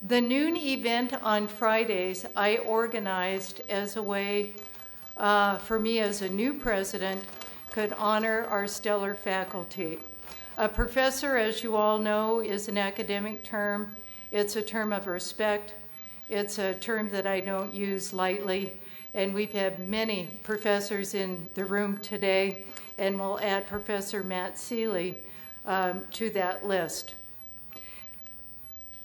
The noon event on Fridays I organized as a way for me as a new president could honor our stellar faculty. A professor, as you all know, is an academic term. It's a term of respect. It's a term that I don't use lightly, and we've had many professors in the room today, and we'll add Professor Matt Seeley to that list.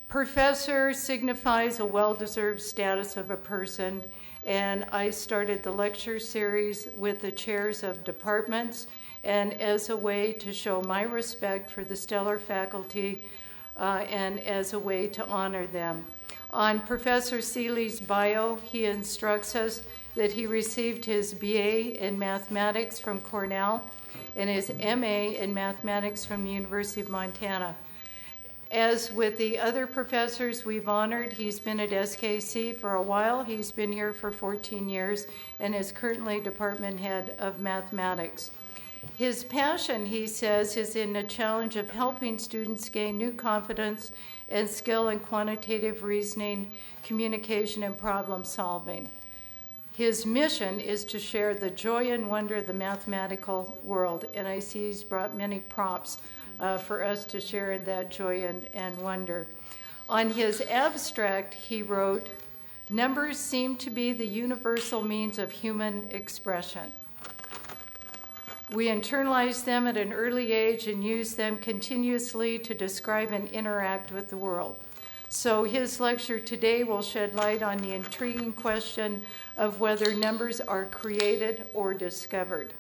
Professor signifies a well-deserved status of a person, and I started the lecture series with the chairs of departments and as a way to show my respect for the stellar faculty and as a way to honor them. On Professor Seeley's bio, he instructs us that he received his BA in mathematics from Cornell and his MA in mathematics from the University of Montana. As with the other professors we've honored, he's been at SKC for a while. He's been here for 14 years and is currently department head of mathematics. His passion, he says, is in the challenge of helping students gain new confidence and skill in quantitative reasoning, communication, and problem solving. His mission is to share the joy and wonder of the mathematical world, and I see he's brought many props for us to share in that joy and wonder. On his abstract, he wrote, "Numbers seem to be the universal means of human expression. We internalize them at an early age and use them continuously to describe and interact with the world." So his lecture today will shed light on the intriguing question of whether numbers are created or discovered.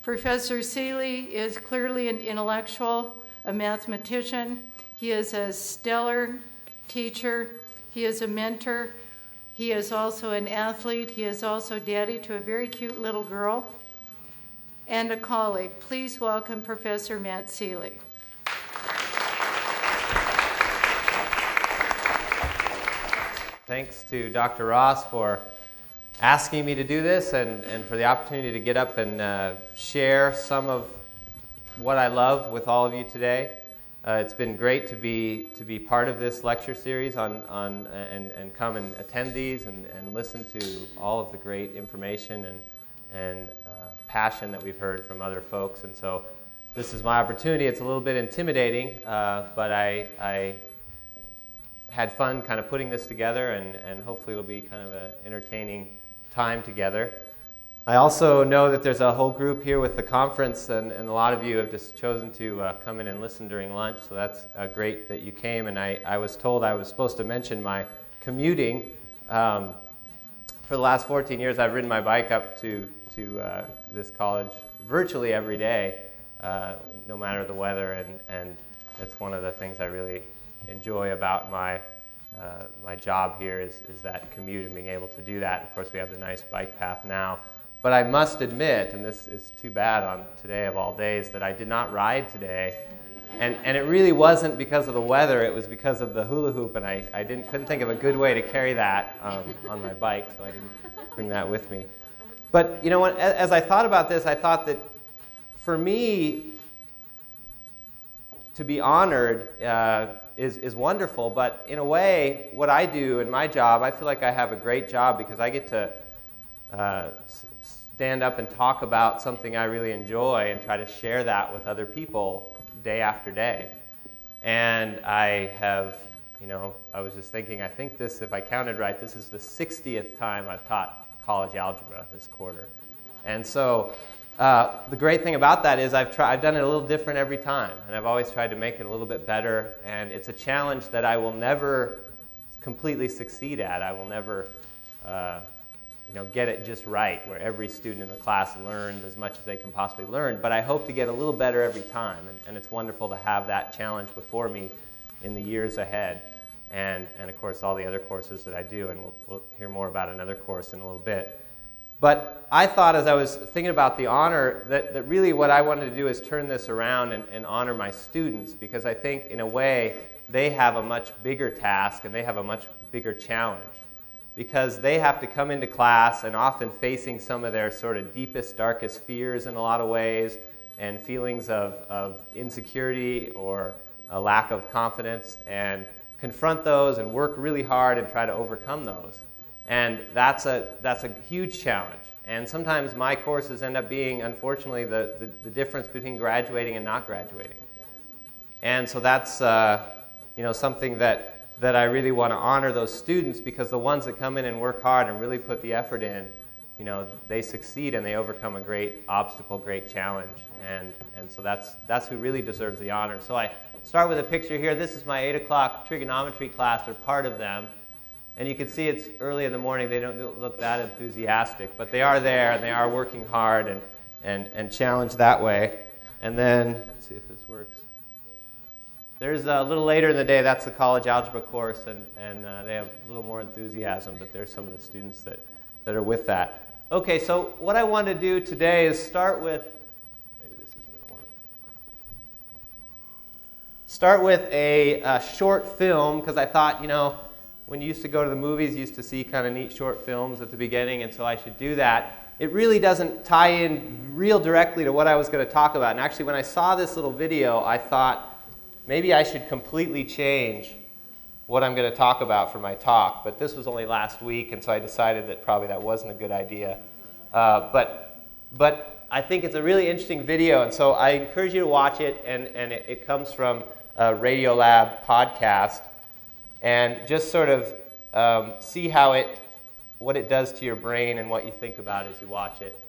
Professor Seeley is clearly an intellectual, a mathematician. He is a stellar teacher. He is a mentor. He is also an athlete. He is also daddy to a very cute little girl and a colleague. Please welcome Professor Matt Seeley. Thanks to Dr. Ross for asking me to do this and for the opportunity to get up and share some of what I love with all of you today. It's been great to be part of this lecture series and come and attend these and listen to all of the great information and passion that we've heard from other folks. And so this is my opportunity. It's a little bit intimidating, but I had fun kind of putting this together, and hopefully it'll be kind of an entertaining time together. I also know that there's a whole group here with the conference, and a lot of you have just chosen to come in and listen during lunch, so that's great that you came. And I was told I was supposed to mention my commuting. For the last 14 years, I've ridden my bike up to this college virtually every day, no matter the weather, and it's one of the things I really enjoy about my job here is that commute and being able to do that. Of course, we have the nice bike path now. But I must admit, and this is too bad on today of all days, that I did not ride today. And it really wasn't because of the weather, it was because of the hula hoop, and I couldn't think of a good way to carry that on my bike, so I didn't bring that with me. But you know what, as I thought about this, I thought that for me, to be honored is wonderful, but in a way, what I do in my job, I feel like I have a great job because I get to stand up and talk about something I really enjoy and try to share that with other people day after day. And I have, I was just thinking, I think this, if I counted right, this is the 60th time I've taught college algebra this quarter. And so the great thing about that is I've done it a little different every time, and I've always tried to make it a little bit better, and it's a challenge that I will never completely succeed at. I will never get it just right, where every student in the class learns as much as they can possibly learn, but I hope to get a little better every time, and it's wonderful to have that challenge before me in the years ahead, and of course all the other courses that I do, and we'll hear more about another course in a little bit. But I thought, as I was thinking about the honor, that really what I wanted to do is turn this around and honor my students, because I think in a way they have a much bigger task and they have a much bigger challenge, because they have to come into class and often facing some of their sort of deepest, darkest fears in a lot of ways, and feelings of insecurity or a lack of confidence, and confront those and work really hard and try to overcome those. And that's a huge challenge. And sometimes my courses end up being, unfortunately, the difference between graduating and not graduating. And so that's something that I really want to honor those students, because the ones that come in and work hard and really put the effort in, they succeed and they overcome a great obstacle, great challenge. And so that's who really deserves the honor. So I start with a picture here. This is my 8 o'clock trigonometry class, or part of them. And you can see it's early in the morning. They don't look that enthusiastic, but they are there and they are working hard and challenged that way. And then, let's see if this works. There's a little later in the day, that's the college algebra course, and they have a little more enthusiasm, but there's some of the students that are with that. Okay, so what I want to do today is start with, maybe this isn't going to work. Start with a short film, because I thought, when you used to go to the movies, you used to see kind of neat short films at the beginning, and so I should do that. It really doesn't tie in real directly to what I was going to talk about. And actually, when I saw this little video, I thought maybe I should completely change what I'm going to talk about for my talk. But this was only last week, and so I decided that probably that wasn't a good idea. But I think it's a really interesting video, and so I encourage you to watch it. And it comes from a Radiolab podcast. And just sort of see what it does to your brain and what you think about as you watch it.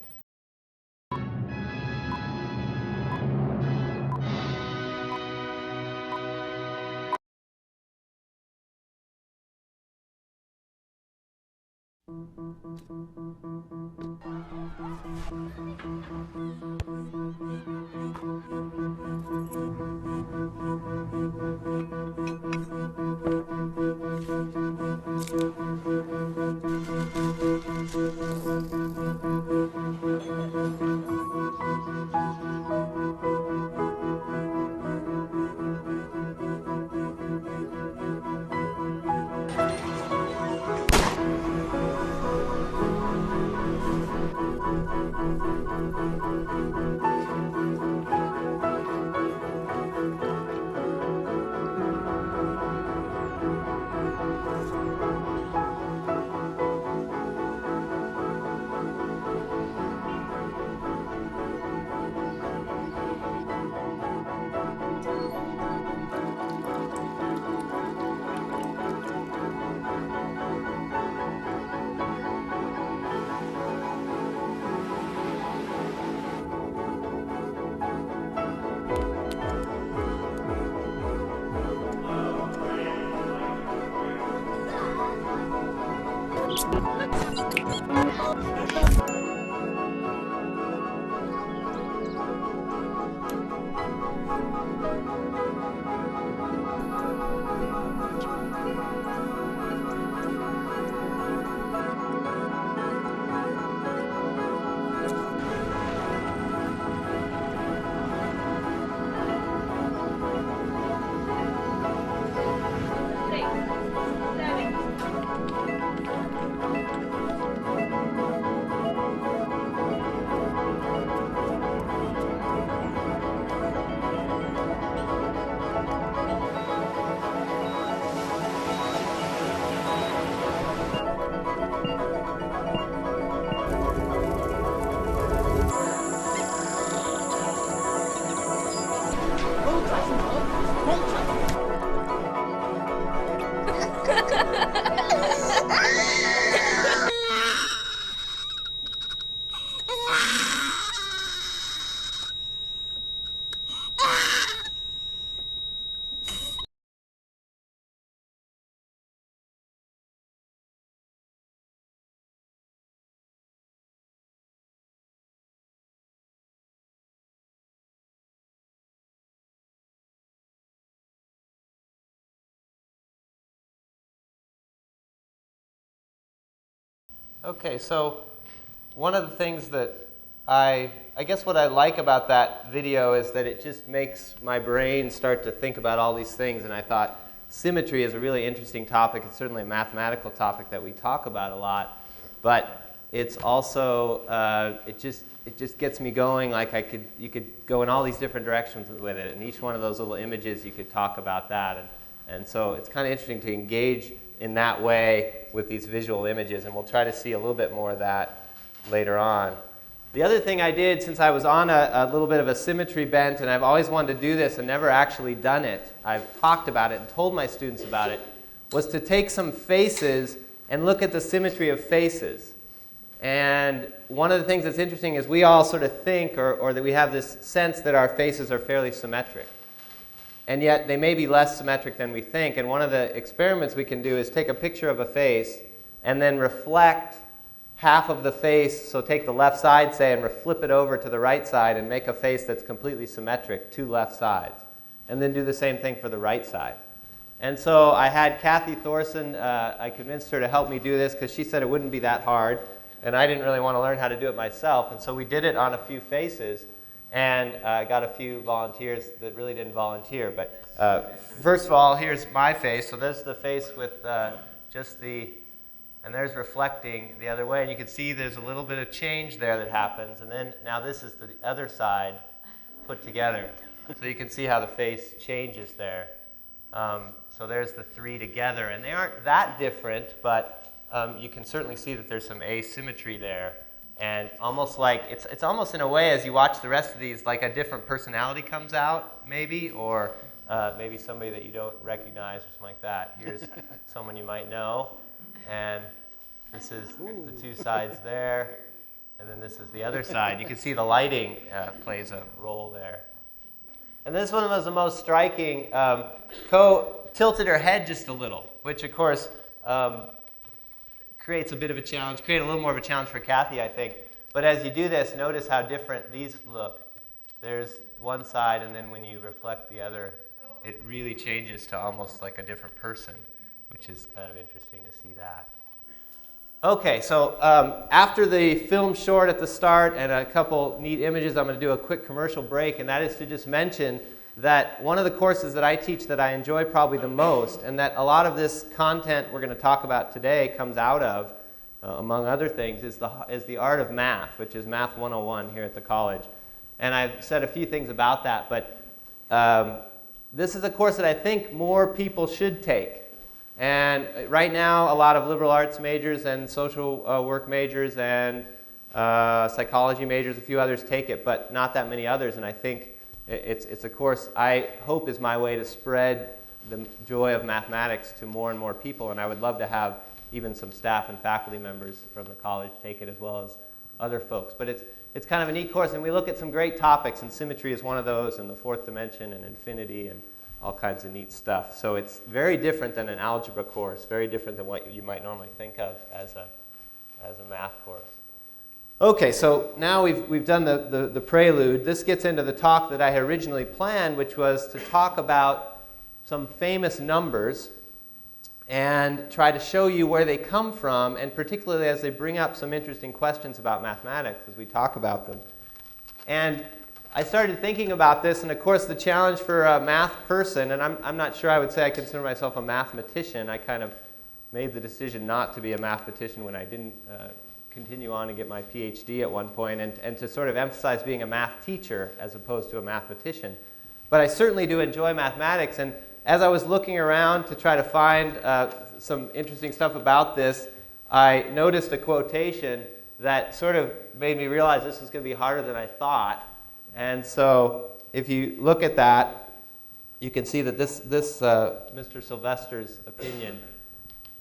Okay, so one of the things that I guess what I like about that video is that it just makes my brain start to think about all these things, and I thought symmetry is a really interesting topic. It's certainly a mathematical topic that we talk about a lot, but it's also, it just gets me going. Like you could go in all these different directions with it, and each one of those little images you could talk about that. And so it's kind of interesting to engage in that way with these visual images, and we'll try to see a little bit more of that later on. The other thing I did, since I was on a little bit of a symmetry bent, and I've always wanted to do this and never actually done it, I've talked about it and told my students about it, was to take some faces and look at the symmetry of faces. And one of the things that's interesting is we all sort of think, or that we have this sense that our faces are fairly symmetric. And yet they may be less symmetric than we think. And one of the experiments we can do is take a picture of a face and then reflect half of the face. So take the left side, say, and flip it over to the right side and make a face that's completely symmetric, two left sides. And then do the same thing for the right side. And so I had Kathy Thorson, I convinced her to help me do this because she said it wouldn't be that hard. And I didn't really want to learn how to do it myself. And so we did it on a few faces. And I got a few volunteers that really didn't volunteer. But first of all, here's my face. So there's the face with just the, and there's reflecting the other way. And you can see there's a little bit of change there that happens. And then now this is the other side put together. So you can see how the face changes there. So there's the three together. And they aren't that different, but you can certainly see that there's some asymmetry there. And almost like, it's almost in a way, as you watch the rest of these, like a different personality comes out, maybe, or maybe somebody that you don't recognize or something like that. Here's someone you might know, and this is the two sides there, and then this is the other side. You can see the lighting plays a role there. And this one was the most striking. Tilted her head just a little, which, of course, creates a bit of a challenge, create a little more of a challenge for Kathy, I think. But as you do this, notice how different these look. There's one side, and then when you reflect the other, it really changes to almost like a different person, which is kind of interesting to see that. Okay, so after the film short at the start and a couple neat images, I'm going to do a quick commercial break, and that is to just mention that one of the courses that I teach that I enjoy probably the most, and that a lot of this content we're going to talk about today comes out of, among other things, is the art of math, which is Math 101 here at the college. And I've said a few things about that, but this is a course that I think more people should take. And right now, a lot of liberal arts majors and social work majors and psychology majors, a few others take it, but not that many others, and I think it's a course I hope is my way to spread the joy of mathematics to more and more people, and I would love to have even some staff and faculty members from the college take it as well as other folks. But it's kind of a neat course, and we look at some great topics, and symmetry is one of those, and the fourth dimension, and infinity, and all kinds of neat stuff. So it's very different than an algebra course, very different than what you might normally think of as a math course. Okay, so now we've done the prelude. This gets into the talk that I had originally planned, which was to talk about some famous numbers and try to show you where they come from, and particularly as they bring up some interesting questions about mathematics as we talk about them. And I started thinking about this, and of course the challenge for a math person, and I'm not sure I would say I consider myself a mathematician. I kind of made the decision not to be a mathematician when I didn't continue on and get my PhD at one point, and to sort of emphasize being a math teacher as opposed to a mathematician. But I certainly do enjoy mathematics, and as I was looking around to try to find some interesting stuff about this, I noticed a quotation that sort of made me realize this is going to be harder than I thought. And so if you look at that, you can see that this Mr. Sylvester's opinion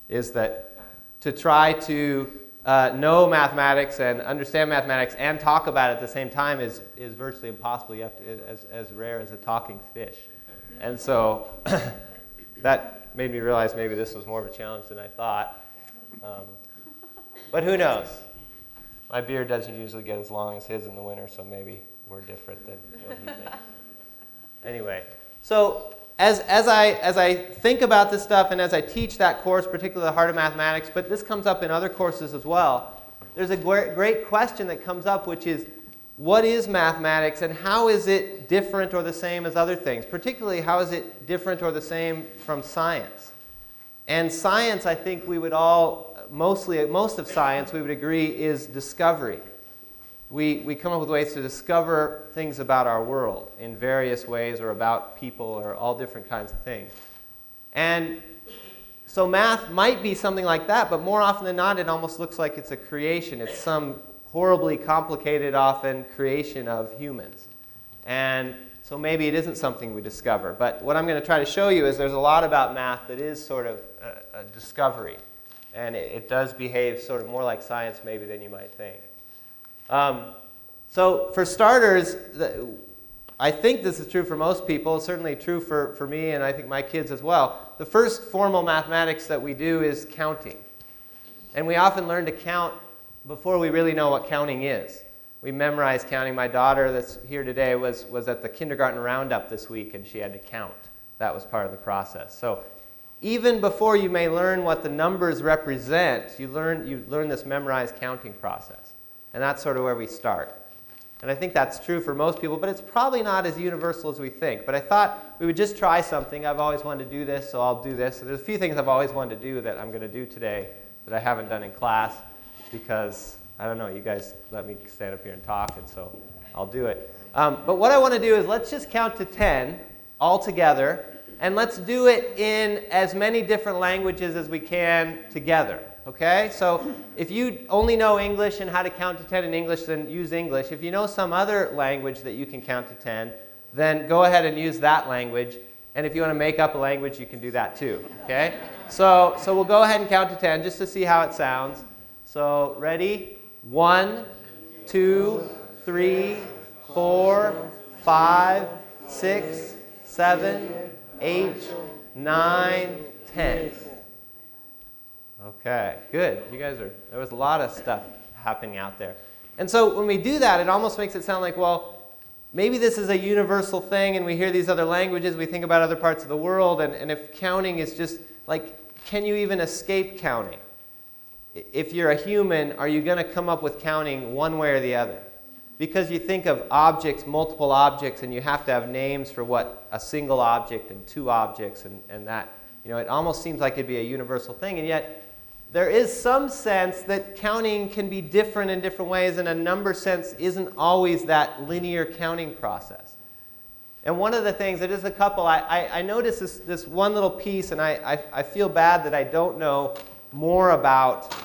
is that to try to know mathematics and understand mathematics and talk about it at the same time is virtually impossible. You have to, as rare as a talking fish. And so that made me realize maybe this was more of a challenge than I thought. But who knows? My beard doesn't usually get as long as his in the winter, so maybe we're different than what he thinks. Anyway, so as I think about this stuff and as I teach that course, particularly the Heart of Mathematics, but this comes up in other courses as well, there's a great question that comes up, which is, what is mathematics and how is it different or the same as other things? Particularly, how is it different or the same from science? And science, I think we would all, most of science, we would agree, is discovery. We come up with ways to discover things about our world in various ways, or about people, or all different kinds of things. And so math might be something like that, but more often than not, it almost looks like it's a creation. It's some horribly complicated, often, creation of humans. And so maybe it isn't something we discover. But what I'm going to try to show you is there's a lot about math that is sort of a discovery. And it does behave sort of more like science maybe than you might think. So for starters, I think this is true for most people, certainly true for me and I think my kids as well. The first formal mathematics that we do is counting. And we often learn to count before we really know what counting is. We memorize counting. My daughter that's here today was at the kindergarten roundup this week and she had to count. That was part of the process. So even before you may learn what the numbers represent, you learn this memorized counting process. And that's sort of where we start. And I think that's true for most people, but it's probably not as universal as we think. But I thought we would just try something. I've always wanted to do this, so I'll do this. So there's a few things I've always wanted to do that I'm going to do today that I haven't done in class because, I don't know, you guys let me stand up here and talk, and so I'll do it. But what I want to do is let's just count to 10 all together, and let's do it in as many different languages as we can together. Okay? So if you only know English and how to count to 10 in English, then use English. If you know some other language that you can count to 10, then go ahead and use that language. And if you want to make up a language, you can do that too. Okay? So we'll go ahead and count to 10 just to see how it sounds. So ready? 1, 2, 3, 4, 5, 6, 7, 8, 9, 10. Okay, good. You guys there was a lot of stuff happening out there. And so when we do that, it almost makes it sound like, well, maybe this is a universal thing and we hear these other languages, we think about other parts of the world, and if counting is just, like, can you even escape counting? If you're a human, are you going to come up with counting one way or the other? Because you think of objects, multiple objects, and you have to have names for what a single object and two objects and that. You know, it almost seems like it'd be a universal thing, and yet there is some sense that counting can be different in different ways, and a number sense isn't always that linear counting process. And one of the things, it is a couple, I noticed this one little piece, and I feel bad that I don't know more about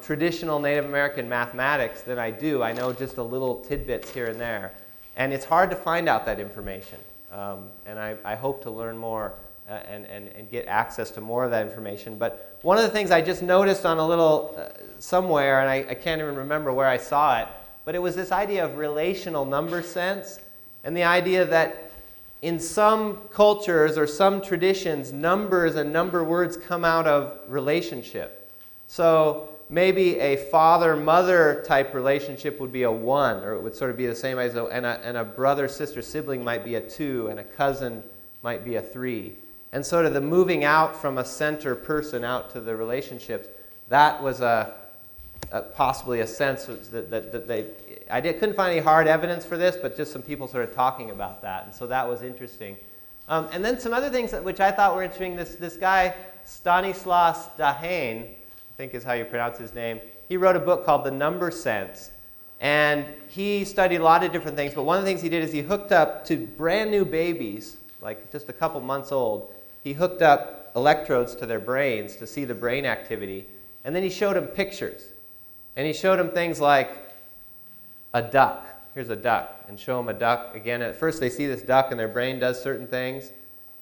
traditional Native American mathematics than I do. I know just a little tidbits here and there. And it's hard to find out that information. And I hope to learn more and get access to more of that information. But one of the things I just noticed on a little somewhere, and I can't even remember where I saw it, but it was this idea of relational number sense, and the idea that in some cultures or some traditions, numbers and number words come out of relationship. So maybe a father-mother type relationship would be a 1, or it would sort of be the same as and a brother-sister sibling might be a 2, and a cousin might be a 3. And sort of the moving out from a center person out to the relationships, that was possibly a sense that they, couldn't find any hard evidence for this, but just some people sort of talking about that. And so that was interesting. And then some other things which I thought were interesting. This guy, Stanislas Dehaene, I think is how you pronounce his name, he wrote a book called The Number Sense. And he studied a lot of different things, but one of the things he did is he hooked up to brand new babies, like just a couple months old, he hooked up electrodes to their brains to see the brain activity, and then he showed them pictures. And he showed them things like a duck. Here's a duck, and show them a duck. Again, at first they see this duck and their brain does certain things.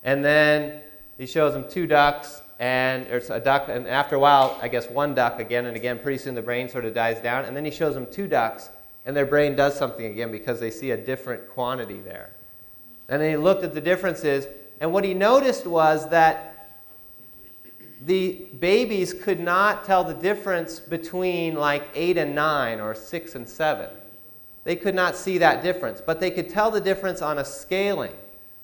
And then he shows them 2 ducks, and there's a duck, and after a while, I guess 1 duck again and again. Pretty soon the brain sort of dies down. And then he shows them 2 ducks, and their brain does something again because they see a different quantity there. And then he looked at the differences, and what he noticed was that the babies could not tell the difference between like 8 and 9 or 6 and 7. They could not see that difference, but they could tell the difference on a scaling.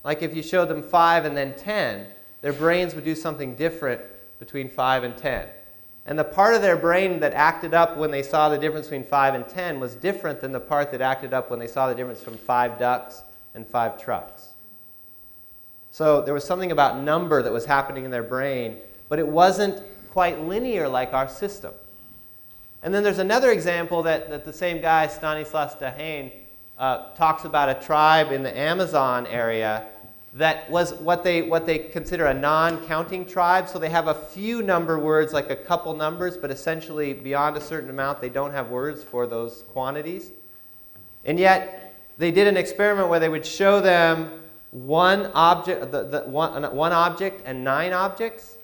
Like if you showed them 5 and then 10, their brains would do something different between 5 and 10. And the part of their brain that acted up when they saw the difference between 5 and 10 was different than the part that acted up when they saw the difference from 5 ducks and 5 trucks. So there was something about number that was happening in their brain, but it wasn't quite linear like our system. And then there's another example that the same guy, Stanislas Dehaene, talks about a tribe in the Amazon area that was what they consider a non-counting tribe. So they have a few number words, like a couple numbers, but essentially beyond a certain amount, they don't have words for those quantities. And yet, they did an experiment where they would show them one object, one object and 9 objects,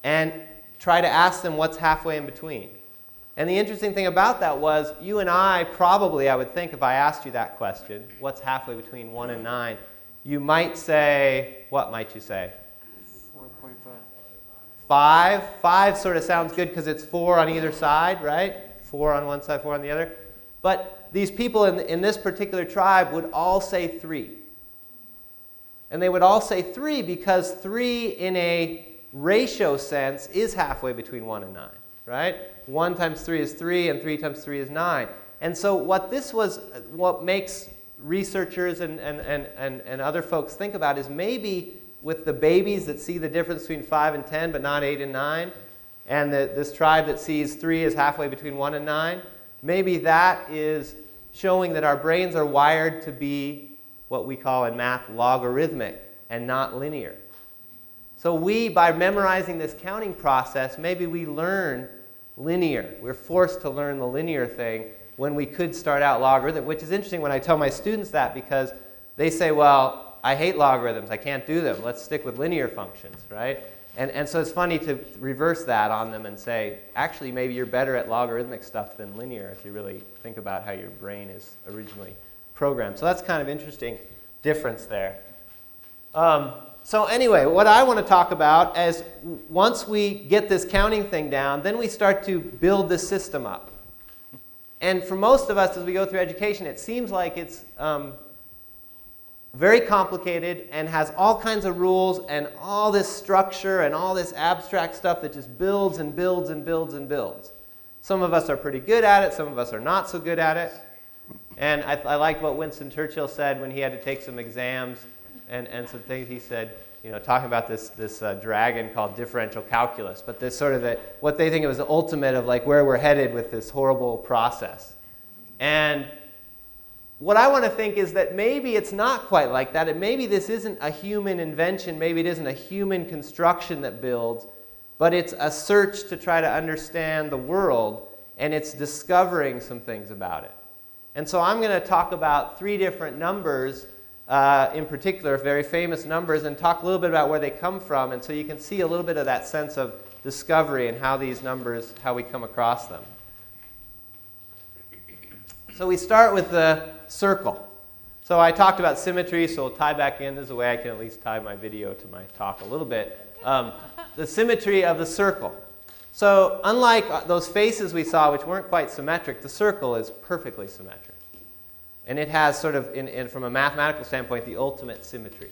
and try to ask them what's halfway in between. And the interesting thing about that was, you and I probably, I would think, if I asked you that question, what's halfway between 1 and 9, you might say, what might you say? 4.5. 5. 5 sort of sounds good because it's 4 on either side, right? 4 on one side, 4 on the other. But these people in this particular tribe would all say 3. And they would all say 3 because 3 in a ratio sense is halfway between 1 and 9, right? 1 times 3 is 3, and 3 times 3 is 9. And so what makes researchers and other folks think about is maybe with the babies that see the difference between 5 and 10 but not 8 and 9, and this tribe that sees 3 is halfway between 1 and 9, maybe that is showing that our brains are wired to be what we call in math logarithmic and not linear. So by memorizing this counting process, maybe we learn linear. We're forced to learn the linear thing when we could start out logarithmic, which is interesting when I tell my students that, because they say, well, I hate logarithms. I can't do them. Let's stick with linear functions, right? And so it's funny to reverse that on them and say, actually, maybe you're better at logarithmic stuff than linear if you really think about how your brain is originally programmed. So that's kind of interesting difference there. So anyway, what I want to talk about is once we get this counting thing down, then we start to build this system up. And for most of us, as we go through education, it seems like it's very complicated and has all kinds of rules and all this structure and all this abstract stuff that just builds and builds and builds and builds. Some of us are pretty good at it. Some of us are not so good at it. And I like what Winston Churchill said when he had to take some exams and some things. He said, talking about this dragon called differential calculus, but this sort of what they think of as the ultimate of like where we're headed with this horrible process. And what I want to think is that maybe it's not quite like that, and maybe this isn't a human invention, maybe it isn't a human construction that builds, but it's a search to try to understand the world, and it's discovering some things about it. And so I'm going to talk about 3 different numbers in particular, very famous numbers, and talk a little bit about where they come from, and so you can see a little bit of that sense of discovery and how these numbers, how we come across them. So we start with the circle. So I talked about symmetry, so we'll tie back in. This is a way I can at least tie my video to my talk a little bit. The symmetry of the circle. So unlike those faces we saw, which weren't quite symmetric, the circle is perfectly symmetric. And it has sort of, from a mathematical standpoint, the ultimate symmetry.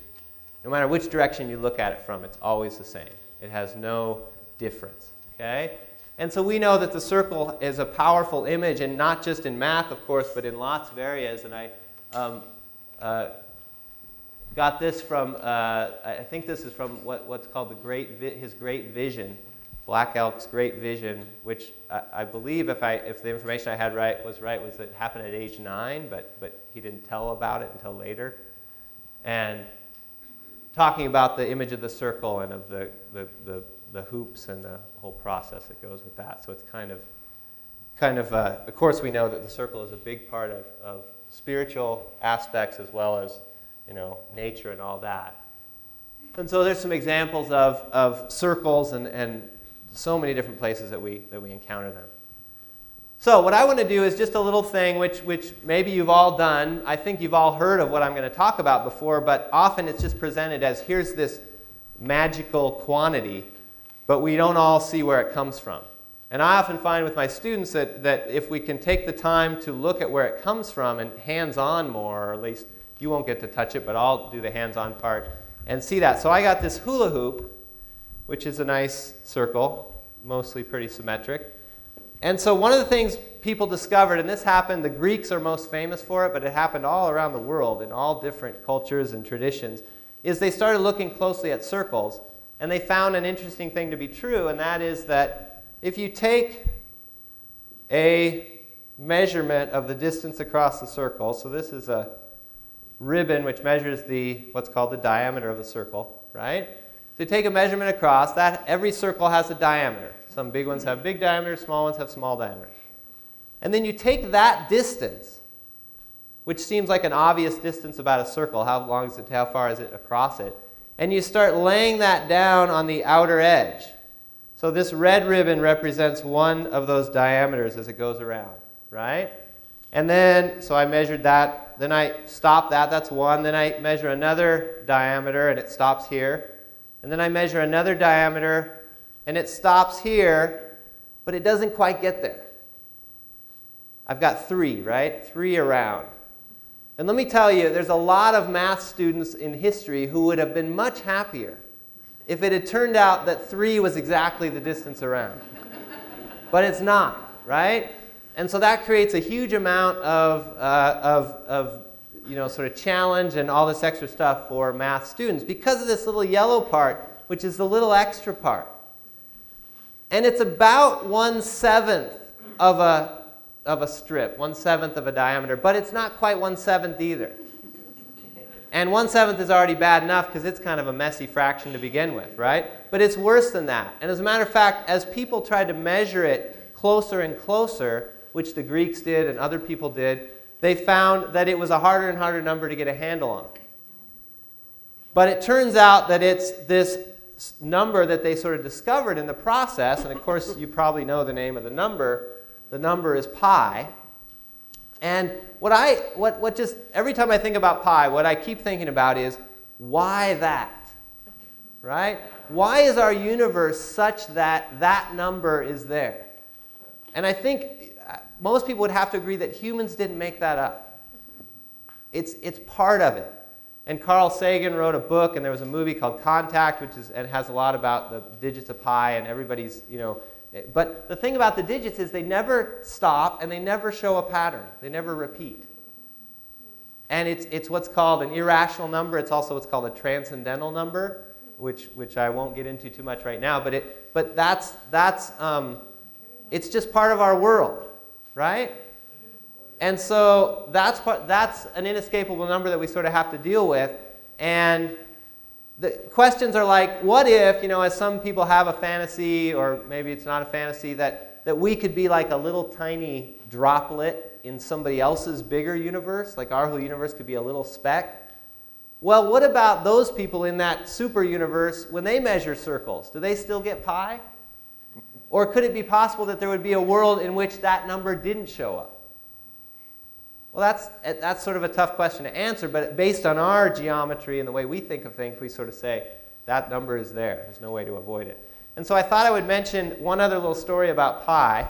No matter which direction you look at it from, it's always the same. It has no difference. Okay? And so we know that the circle is a powerful image, and not just in math, of course, but in lots of areas. And I got this from, I think this is from what's called his Great Vision, Black Elk's Great Vision, which I believe, if the information I had was that it happened at age 9, but he didn't tell about it until later. And talking about the image of the circle and of the hoops and the whole process that goes with that. So it's kind of course we know that the circle is a big part of spiritual aspects as well as, nature and all that. And so there's some examples of circles and so many different places that we encounter them. So what I want to do is just a little thing which maybe you've all done. I think you've all heard of what I'm going to talk about before, but often it's just presented as here's this magical quantity, but we don't all see where it comes from. And I often find with my students that if we can take the time to look at where it comes from and hands-on more, or at least you won't get to touch it, but I'll do the hands-on part and see that. So I got this hula hoop, which is a nice circle, mostly pretty symmetric. And so one of the things people discovered, and this happened, the Greeks are most famous for it, but it happened all around the world in all different cultures and traditions, is they started looking closely at circles, and they found an interesting thing to be true, and that is that if you take a measurement of the distance across the circle, so this is a ribbon which measures what's called the diameter of the circle, right? So you take a measurement across, every circle has a diameter. Some big ones have big diameters, small ones have small diameters. And then you take that distance, which seems like an obvious distance about a circle, how far is it across it, and you start laying that down on the outer edge. So this red ribbon represents one of those diameters as it goes around, right? And then, so I measured that, then I stop that, that's one, then I measure another diameter and it stops here. And then I measure another diameter and it stops here, but it doesn't quite get there. I've got 3, right? 3 around. And let me tell you, there's a lot of math students in history who would have been much happier if it had turned out that 3 was exactly the distance around. But it's not, right? And so that creates a huge amount of sort of challenge and all this extra stuff for math students because of this little yellow part, which is the little extra part. And it's about 1/7 of a strip, 1/7 of a diameter, but it's not quite 1/7 either. And 1/7 is already bad enough because it's kind of a messy fraction to begin with, right? But it's worse than that. And as a matter of fact, as people tried to measure it closer and closer, which the Greeks did and other people did, they found that it was a harder and harder number to get a handle on. But it turns out that it's this number that they sort of discovered in the process, and of course you probably know the name of the number. The number is pi. And every time I think about pi, what I keep thinking about is, why that? Right? Why is our universe such that that number is there? And I think most people would have to agree that humans didn't make that up. It's part of it. And Carl Sagan wrote a book, and there was a movie called Contact, and has a lot about the digits of pi, and everybody's, but the thing about the digits is they never stop and they never show a pattern. They never repeat. And it's what's called an irrational number. It's also what's called a transcendental number, which I won't get into too much right now. But that's it's just part of our world, right? And so that's an inescapable number that we sort of have to deal with. And the questions are like, what if, as some people have a fantasy, or maybe it's not a fantasy, that we could be like a little tiny droplet in somebody else's bigger universe, like our whole universe could be a little speck. Well, what about those people in that super universe when they measure circles? Do they still get pi? Or could it be possible that there would be a world in which that number didn't show up? Well, that's sort of a tough question to answer, but based on our geometry and the way we think of things, we sort of say that number is there. There's no way to avoid it. And so I thought I would mention one other little story about pi,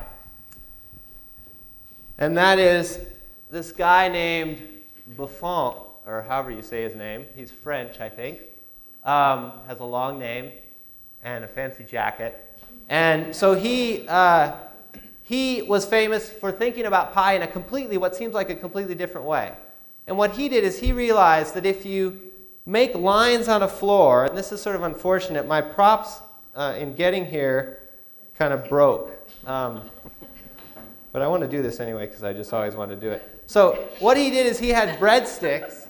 and that is this guy named Buffon, or however you say his name. He's French, I think. Has a long name and a fancy jacket. And so he was famous for thinking about pi in what seems like a completely different way. And what he did is he realized that if you make lines on a floor, and this is sort of unfortunate, my props in getting here kind of broke. But I want to do this anyway because I just always wanted to do it. So what he did is he had breadsticks.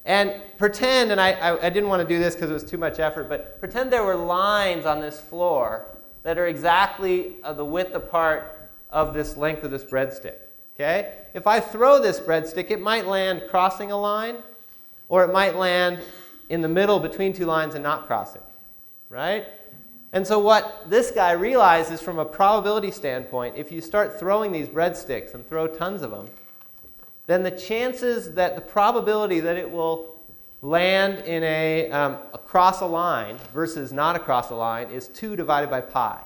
And pretend, and I didn't want to do this because it was too much effort, but pretend there were lines on this floor that are exactly the width apart of this length of this breadstick. Okay? If I throw this breadstick, it might land crossing a line, or it might land in the middle between two lines and not crossing. Right? And so what this guy realized is, from a probability standpoint, if you start throwing these breadsticks and throw tons of them, then the probability that it will land in across a line versus not across a line is 2 divided by pi.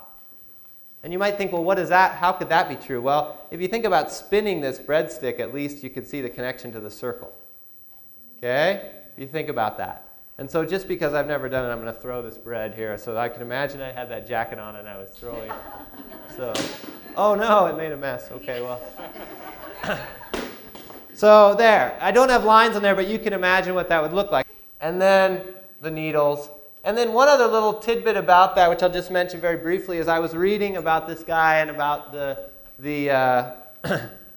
And you might think, well, what is that? How could that be true? Well, if you think about spinning this breadstick, at least you could see the connection to the circle. Okay? If you think about that. And so just because I've never done it, I'm going to throw this bread here. So I can imagine I had that jacket on and I was throwing. So, oh no, it made a mess. Okay, well. So there. I don't have lines on there, but you can imagine what that would look like. And then the needles. And then one other little tidbit about that, which I'll just mention very briefly, is I was reading about this guy and about the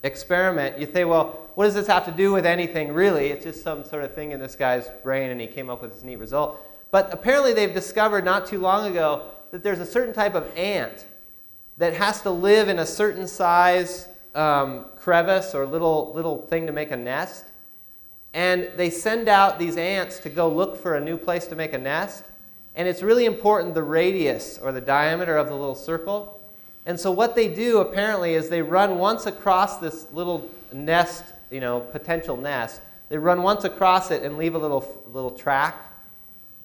experiment. You say, well, what does this have to do with anything really? It's just some sort of thing in this guy's brain, and he came up with this neat result. But apparently they've discovered not too long ago that there's a certain type of ant that has to live in a certain size crevice or little thing to make a nest. And they send out these ants to go look for a new place to make a nest. And it's really important, the radius or the diameter of the little circle. And so what they do apparently is they run once across this little nest, potential nest. They run once across it and leave a little track.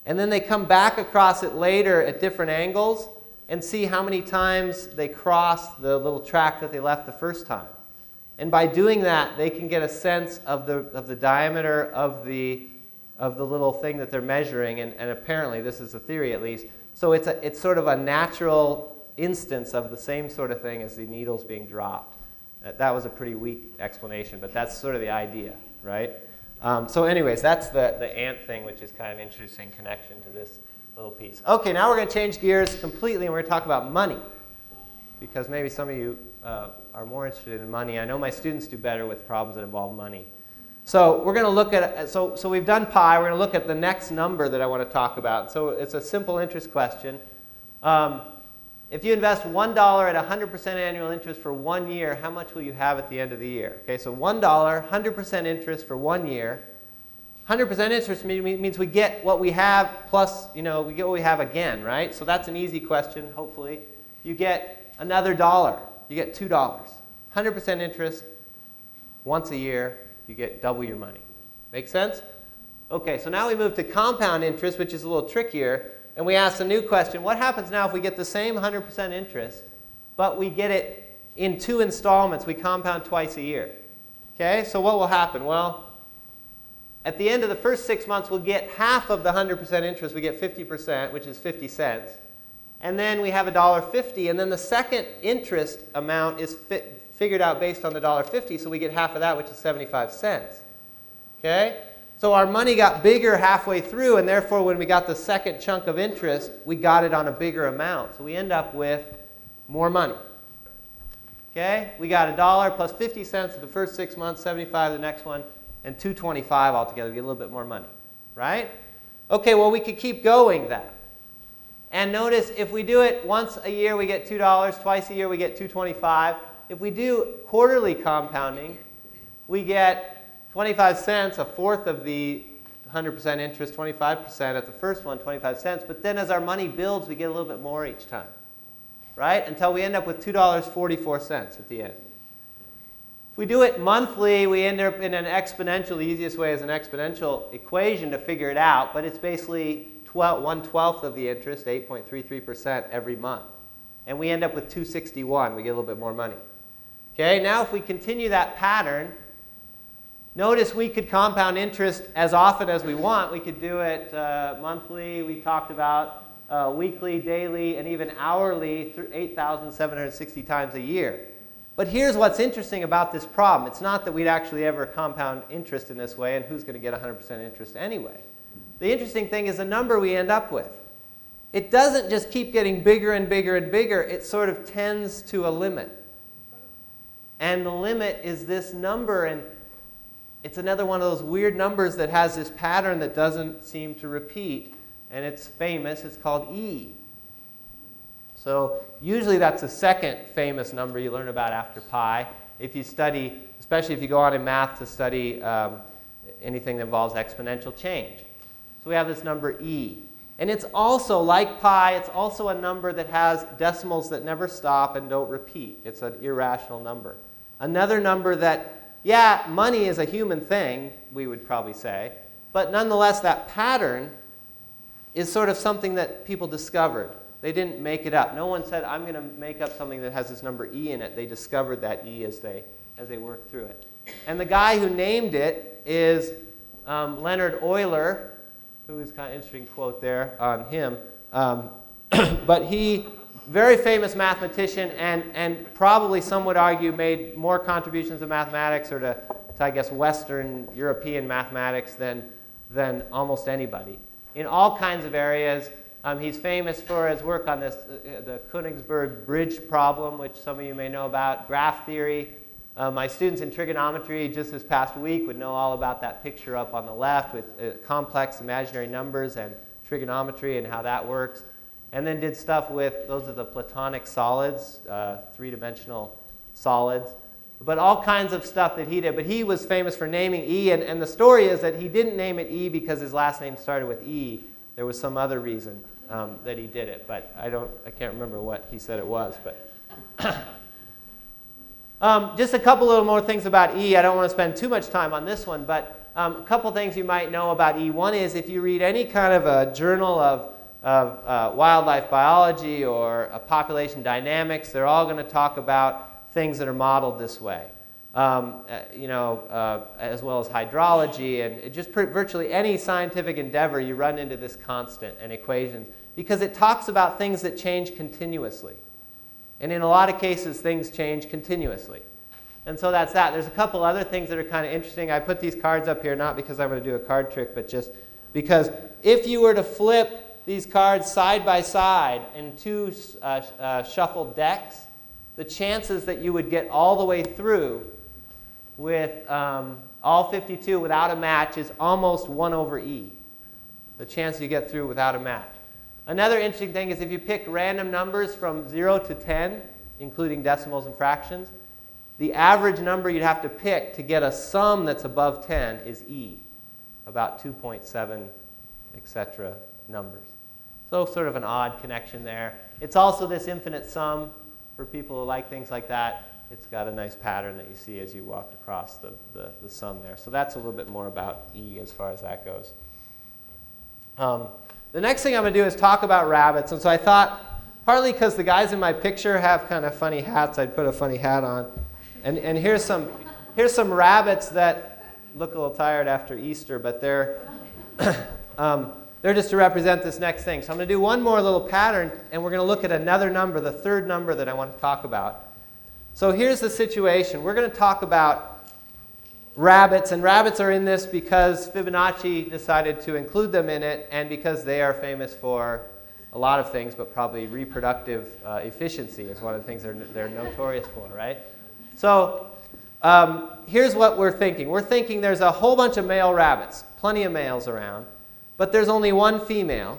And then they come back across it later at different angles and see how many times they cross the little track that they left the first time. And by doing that, they can get a sense of the diameter of the little thing that they're measuring. And apparently, this is the theory at least, so it's sort of a natural instance of the same sort of thing as the needles being dropped. That was a pretty weak explanation, but that's sort of the idea, right? So anyways, that's the ant thing, which is kind of an interesting connection to this little piece. Okay, now we're going to change gears completely, and we're going to talk about money, because maybe some of you are more interested in money. I know my students do better with problems that involve money. So we're going to look at, so we've done pi. We're going to look at the next number that I want to talk about. So it's a simple interest question. If you invest $1 at 100% annual interest for 1 year, how much will you have at the end of the year? Okay, so $1, 100% interest for 1 year. 100% interest means we get what we have plus, we get what we have again, right? So that's an easy question, hopefully. You get another $1. You get $2. 100% interest, once a year, you get double your money. Make sense? Okay, so now we move to compound interest, which is a little trickier. And we ask a new question. What happens now if we get the same 100% interest, but we get it in 2 installments? We compound twice a year. Okay, so what will happen? Well, at the end of the first 6 months, we'll get half of the 100% interest. We get 50%, which is 50 cents. And then we have $1.50. And then the second interest amount is figured out based on the $1.50. So we get half of that, which is 75 cents. Okay? So our money got bigger halfway through, and therefore when we got the second chunk of interest, we got it on a bigger amount. So we end up with more money. Okay? We got $1 plus 50 cents for the first 6 months, 75 the next one, and $2.25 altogether. We get a little bit more money. Right? Okay, well, we could keep going then. And notice, if we do it once a year, we get $2. Twice a year, we get $2.25. If we do quarterly compounding, we get 25 cents, a fourth of the 100% interest, 25% at the first one, 25 cents. But then as our money builds, we get a little bit more each time, right? Until we end up with $2.44 at the end. If we do it monthly, we end up in an exponential. The easiest way is an exponential equation to figure it out. But it's basically 1/12 of the interest, 8.33% every month. And we end up with $2.61. We get a little bit more money. Okay, now if we continue that pattern, notice we could compound interest as often as we want. We could do it monthly. We talked about weekly, daily, and even hourly, 8,760 times a year. But here's what's interesting about this problem. It's not that we'd actually ever compound interest in this way, and who's going to get 100% interest anyway. The interesting thing is the number we end up with. It doesn't just keep getting bigger and bigger and bigger. It sort of tends to a limit. And the limit is this number, and it's another one of those weird numbers that has this pattern that doesn't seem to repeat, and it's famous. It's called E. So usually that's the second famous number you learn about after pi. If you study, especially if you go on in math to study anything that involves exponential change. So we have this number E. And it's also, like pi, it's also a number that has decimals that never stop and don't repeat. It's an irrational number. Another number that, yeah, money is a human thing, we would probably say, but nonetheless that pattern is sort of something that people discovered. They didn't make it up. No one said, I'm going to make up something that has this number E in it. They discovered that E as they worked through it. And the guy who named it is Leonard Euler, who is kind of an interesting quote there on him. But he, very famous mathematician, and probably some would argue made more contributions to mathematics or to I guess, Western European mathematics than almost anybody. In all kinds of areas. He's famous for his work on this, the Königsberg bridge problem, which some of you may know about, graph theory, My students in trigonometry just this past week would know all about that picture up on the left with complex imaginary numbers and trigonometry and how that works. And then did stuff with, those are the Platonic solids, three-dimensional solids. But all kinds of stuff that he did. But he was famous for naming E, and the story is that he didn't name it E because his last name started with E. There was some other reason that he did it, but I can't remember what he said it was. But just a couple little more things about E. I don't want to spend too much time on this one, but a couple things you might know about E. One is if you read any kind of a journal of wildlife biology or population dynamics, they're all going to talk about things that are modeled this way, as well as hydrology and just virtually any scientific endeavor, you run into this constant and equations because it talks about things that change continuously. And in a lot of cases, things change continuously. And so that's that. There's a couple other things that are kind of interesting. I put these cards up here not because I'm going to do a card trick, but just because if you were to flip these cards side by side in two shuffled decks, the chances that you would get all the way through with all 52 without a match is almost 1 over E. The chance you get through without a match. Another interesting thing is if you pick random numbers from 0 to 10, including decimals and fractions, the average number you'd have to pick to get a sum that's above 10 is E, about 2.7, etc. numbers. So sort of an odd connection there. It's also this infinite sum. For people who like things like that, it's got a nice pattern that you see as you walk across the sum there. So that's a little bit more about E as far as that goes. The next thing I'm going to do is talk about rabbits. And so I thought, partly because the guys in my picture have kind of funny hats, I'd put a funny hat on. And here's some rabbits that look a little tired after Easter, but they're just to represent this next thing. So I'm going to do one more little pattern, and we're going to look at another number, the third number that I want to talk about. So here's the situation. We're going to talk about rabbits, and rabbits are in this because Fibonacci decided to include them in it, and because they are famous for a lot of things, but probably reproductive efficiency is one of the things they're notorious for, right? So here's what we're thinking. We're thinking there's a whole bunch of male rabbits, plenty of males around. But there's only one female,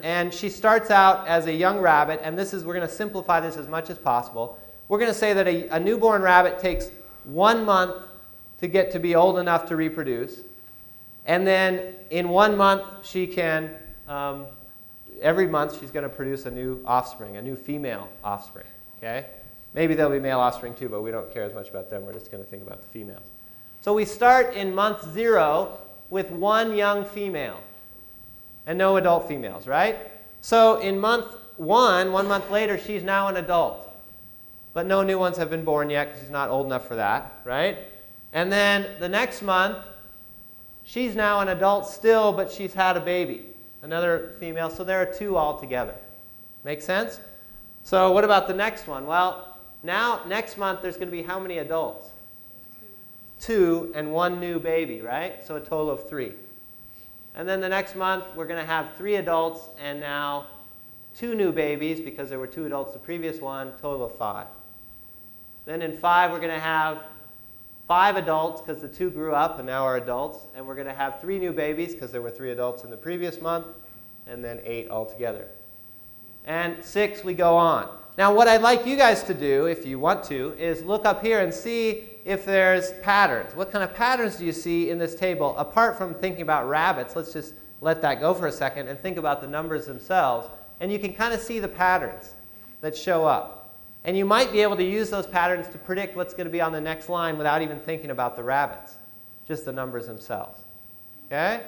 and she starts out as a young rabbit, and we're going to simplify this as much as possible. We're going to say that a newborn rabbit takes 1 month to get to be old enough to reproduce, and then in 1 month she can, every month she's going to produce a new offspring, a new female offspring, okay? Maybe there'll be male offspring too, but we don't care as much about them. We're just going to think about the females. So we start in month 0 with one young female. And no adult females, right? So in month 1 month later, she's now an adult. But no new ones have been born yet because she's not old enough for that, right? And then the next month, she's now an adult still, but she's had a baby, another female. So there are 2 altogether. Make sense? So what about the next one? Well, now next month there's going to be how many adults? 2 and 1 new baby, right? So a total of 3. And then the next month, we're going to have 3 adults and now 2 new babies because there were 2 adults the previous one, total of 5. Then in 5, we're going to have 5 adults because the 2 grew up and now are adults. And we're going to have 3 new babies because there were 3 adults in the previous month, and then 8 altogether. And 6, we go on. Now, what I'd like you guys to do, if you want to, is look up here and see if there's patterns. What kind of patterns do you see in this table? Apart from thinking about rabbits, let's just let that go for a second and think about the numbers themselves. And you can kind of see the patterns that show up. And you might be able to use those patterns to predict what's going to be on the next line without even thinking about the rabbits, just the numbers themselves. Okay?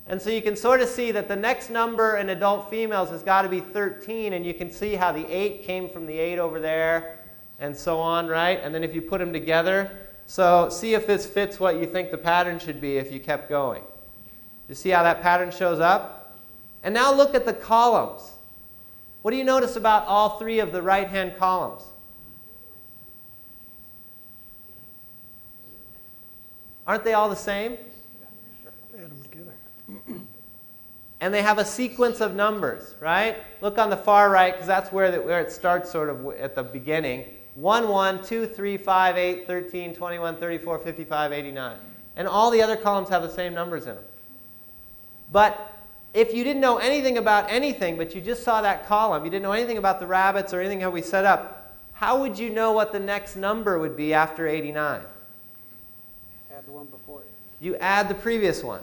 And so you can sort of see that the next number in adult females has got to be 13, and you can see how the 8 came from the 8 over there, and so on, right? And then if you put them together, so see if this fits what you think the pattern should be if you kept going. You see how that pattern shows up? And now look at the columns. What do you notice about all 3 of the right-hand columns? Aren't they all the same? Add them together. And they have a sequence of numbers, right? Look on the far right, because that's where it starts sort of at the beginning. 1, 1, 2, 3, 5, 8, 13, 21, 34, 55, 89. And all the other columns have the same numbers in them. But if you didn't know anything about anything, but you just saw that column, you didn't know anything about the rabbits or anything how we set up, how would you know what the next number would be after 89? Add the one before it. You add the previous one,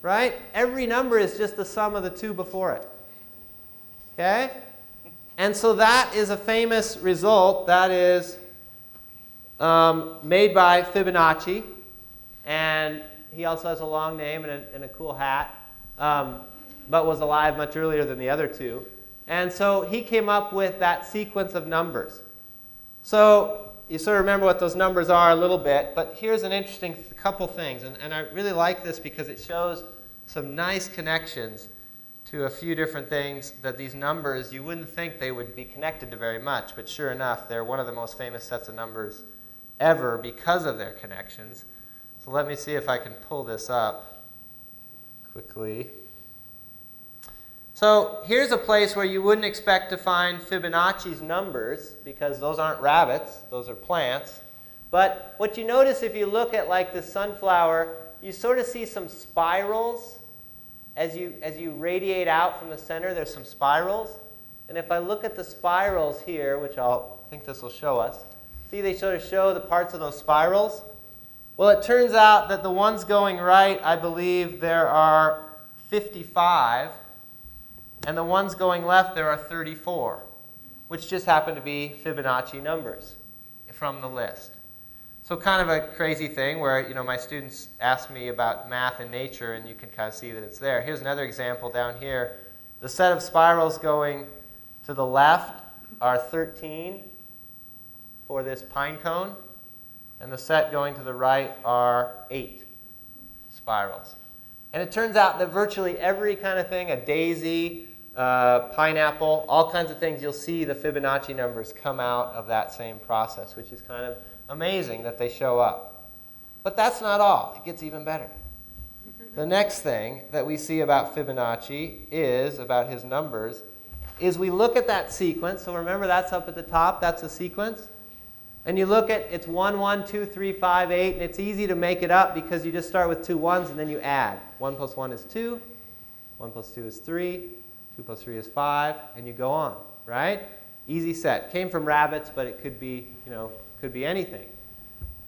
right? Every number is just the sum of the two before it. Okay? And so that is a famous result that is made by Fibonacci. And he also has a long name and a cool hat, but was alive much earlier than the other two. And so he came up with that sequence of numbers. So you sort of remember what those numbers are a little bit, but here's an interesting couple things. And I really like this because it shows some nice connections to a few different things that these numbers, you wouldn't think they would be connected to very much, but sure enough, they're one of the most famous sets of numbers ever because of their connections. So let me see if I can pull this up quickly. So here's a place where you wouldn't expect to find Fibonacci's numbers because those aren't rabbits, those are plants. But what you notice if you look at like the sunflower, you sort of see some spirals. As you radiate out from the center, there's some spirals. And if I look at the spirals here, which I think this will show us, see they sort of show the parts of those spirals? Well, it turns out that the ones going right, I believe there are 55. And the ones going left, there are 34, which just happen to be Fibonacci numbers from the list. So kind of a crazy thing where, my students ask me about math and nature, and you can kind of see that it's there. Here's another example down here. The set of spirals going to the left are 13 for this pine cone, and the set going to the right are 8 spirals. And it turns out that virtually every kind of thing, a daisy, pineapple, all kinds of things, you'll see the Fibonacci numbers come out of that same process, which is kind of amazing that they show up. But that's not all. It gets even better. The next thing that we see about Fibonacci is, about his numbers, is we look at that sequence. So remember that's up at the top. That's a sequence. And you look at, it's 1, 1, 2, 3, 5, 8. And it's easy to make it up because you just start with 2 ones and then you add. 1 plus 1 is 2. 1 plus 2 is 3. 2 plus 3 is 5. And you go on, right? Easy set. Came from rabbits, but it could be, could be anything.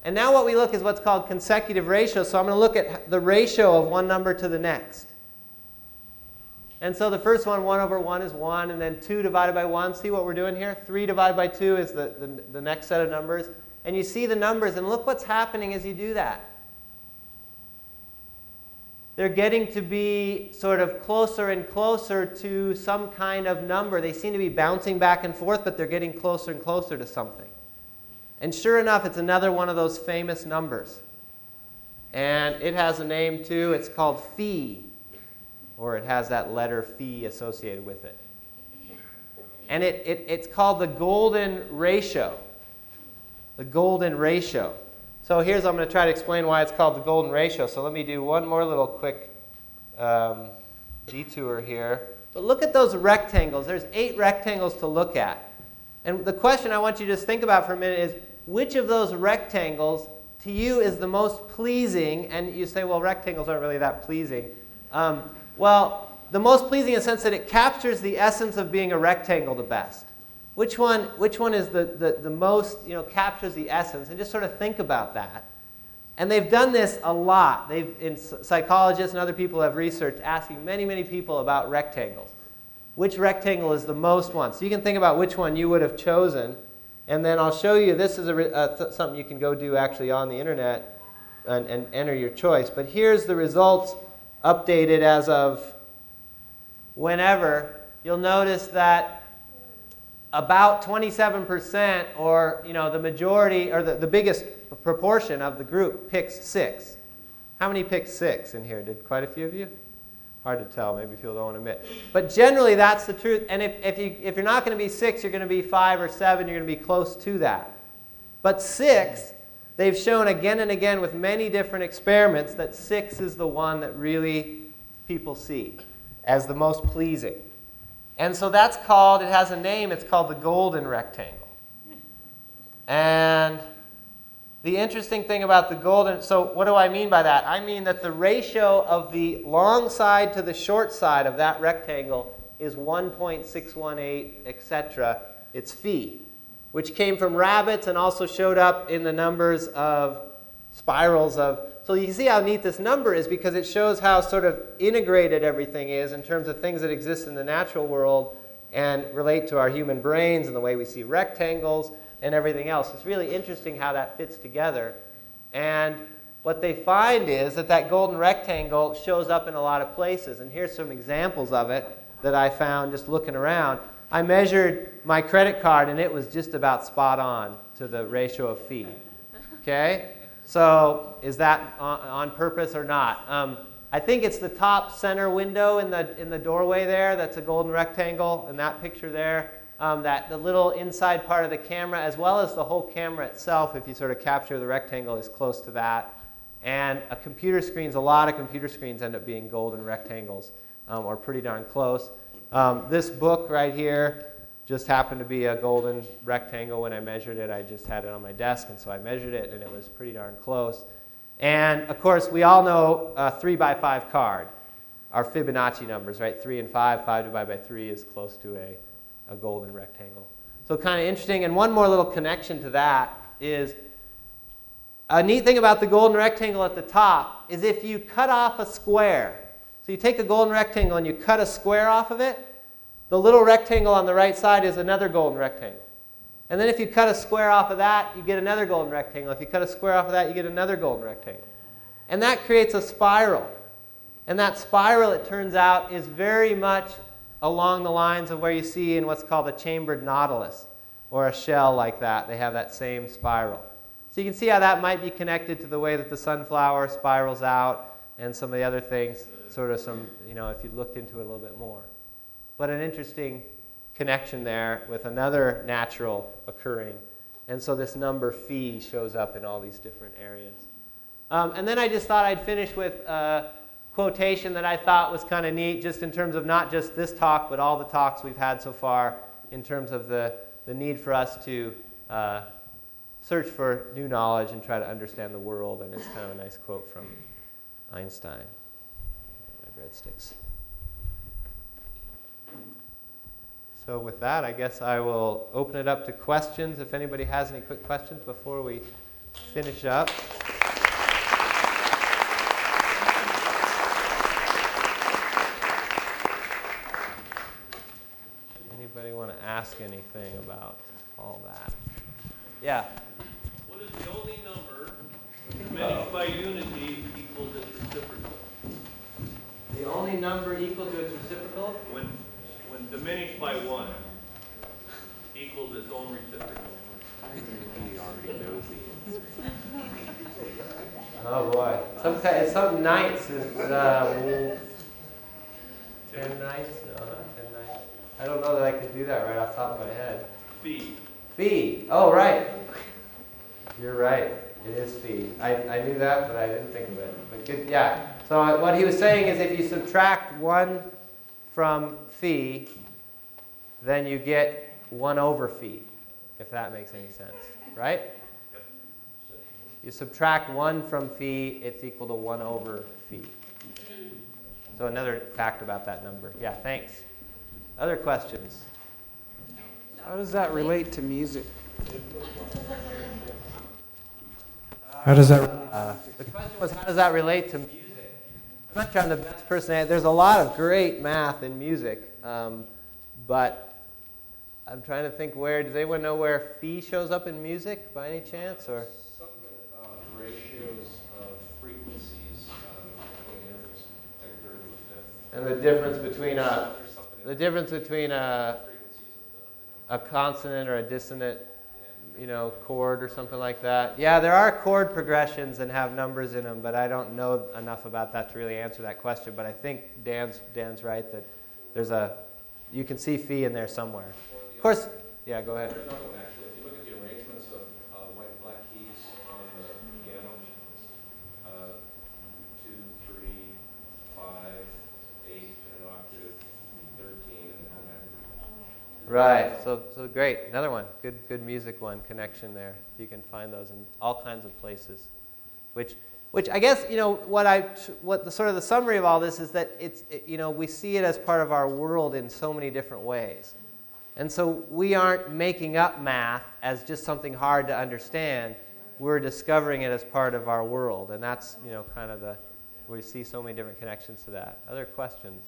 And now what we look is what's called consecutive ratio. So I'm going to look at the ratio of one number to the next. And so the first one, 1 over 1 is 1, and then 2 divided by 1. See what we're doing here? 3 divided by 2 is the next set of numbers. And you see the numbers, and look what's happening as you do that. They're getting to be sort of closer and closer to some kind of number. They seem to be bouncing back and forth, but they're getting closer and closer to something. And sure enough, it's another one of those famous numbers. And it has a name too. It's called phi, or it has that letter phi associated with it. And it's called the golden ratio. The golden ratio. So I'm going to try to explain why it's called the golden ratio. So let me do one more little quick detour here. But look at those rectangles. There's 8 rectangles to look at. And the question I want you to just think about for a minute is, which of those rectangles to you is the most pleasing? And you say, well, rectangles aren't really that pleasing. Well, the most pleasing in the sense that it captures the essence of being a rectangle the best. Which one is the most, captures the essence? And just sort of think about that. And they've done this a lot. Psychologists and other people have researched asking many, many people about rectangles. Which rectangle is the most one? So you can think about which one you would have chosen. And then I'll show you, this is something you can go do actually on the internet and enter your choice. But here's the results updated as of whenever. You'll notice that about 27%, or the majority, or the biggest proportion of the group picks 6. How many picked 6 in here? Did quite a few of you? Hard to tell. Maybe people don't want to admit. But generally, that's the truth. And if you're not going to be 6, you're going to be 5 or 7. You're going to be close to that. But 6, they've shown again and again with many different experiments that 6 is the one that really people see as the most pleasing. And so that's called, it has a name, it's called the golden rectangle. And the interesting thing about the golden, so what do I mean by that? I mean that the ratio of the long side to the short side of that rectangle is 1.618, etc. It's phi, which came from rabbits and also showed up in the numbers of spirals of. So you can see how neat this number is because it shows how sort of integrated everything is in terms of things that exist in the natural world and relate to our human brains and the way we see rectangles and everything else. It's really interesting how that fits together. And what they find is that that golden rectangle shows up in a lot of places. And here's some examples of it that I found just looking around. I measured my credit card, and it was just about spot on to the ratio of phi. Okay? So is that on purpose or not? I think it's the top center window in the doorway there. That's a golden rectangle in that picture there. That the little inside part of the camera, as well as the whole camera itself, if you sort of capture the rectangle, is close to that. And a lot of computer screens end up being golden rectangles, or pretty darn close. This book right here just happened to be a golden rectangle when I measured it. I just had it on my desk, and so I measured it, and it was pretty darn close. And, of course, we all know a 3x5 card, our Fibonacci numbers, right? 3 and 5, 5 divided by 3 is close to a golden rectangle. So kind of interesting. And one more little connection to that is a neat thing about the golden rectangle at the top is if you cut off a square. So you take a golden rectangle and you cut a square off of it, the little rectangle on the right side is another golden rectangle. And then if you cut a square off of that, you get another golden rectangle. If you cut a square off of that, you get another golden rectangle. And that creates a spiral. And that spiral, it turns out, is very much along the lines of where you see in what's called a chambered nautilus, or a shell like that. They have that same spiral. So you can see how that might be connected to the way that the sunflower spirals out and some of the other things, sort of some, if you looked into it a little bit more. But an interesting connection there with another natural occurring. And so this number phi shows up in all these different areas. And then I just thought I'd finish with a quotation that I thought was kind of neat, just in terms of not just this talk, but all the talks we've had so far, in terms of the need for us to search for new knowledge and try to understand the world. And it's kind of a nice quote from Einstein. My breadsticks. So with that, I guess I will open it up to questions, if anybody has any quick questions before we finish up. Anybody want to ask anything about all that? Yeah? What is the only number diminished by unity equals its reciprocal? The only number equal to its reciprocal? When diminished by 1 equals its own reciprocal. Oh boy. It's some ninths. It's 10 ninths? No, not 10 ninths. I don't know that I can do that right off the top of my head. Phi. Oh, right. You're right. It is phi. I knew that, but I didn't think of it. But good, yeah. So what he was saying is if you subtract 1 from phi, then you get 1 over phi, if that makes any sense, right? You subtract 1 from phi, it's equal to 1 over phi. So another fact about that number. Yeah, thanks. Other questions? How does that relate to music? How does that? The question was, how does that relate to music? I'm not sure I'm the best person. There's a lot of great math in music, but I'm trying to think where. Does anyone know where phi shows up in music by any chance? Or something about ratios of frequencies and the difference between a consonant or a dissonant, chord or something like that. Yeah, there are chord progressions and have numbers in them, but I don't know enough about that to really answer that question. But I think Dan's right that you can see phi in there somewhere. Of course, yeah, go ahead. There's another one actually. If you look at the arrangements of white and black keys on the piano, 2, 3, 5, 8, and an octave, 13, and then come back. Right. So great. Another one. Good music one connection there. You can find those in all kinds of places. Which I guess, you know, what the sort of the summary of all this is that we see it as part of our world in so many different ways. And so we aren't making up math as just something hard to understand. We're discovering it as part of our world. And that's, you know, kind of we see so many different connections to that. Other questions?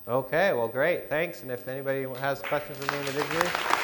Okay, well, great. Thanks. And if anybody has questions for me individually.